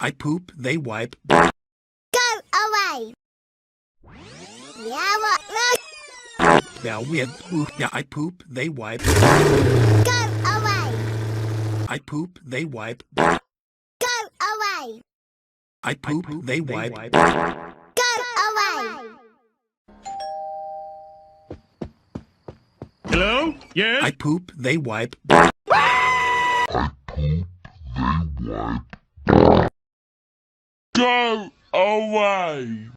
I poop, they wipe. Go away. Yeah, what? Now with yeah, I poop, they wipe. Go away. I poop, they wipe. Go away. I poop, they wipe. Go away. Hello? Yes? I poop, they wipe. Go away!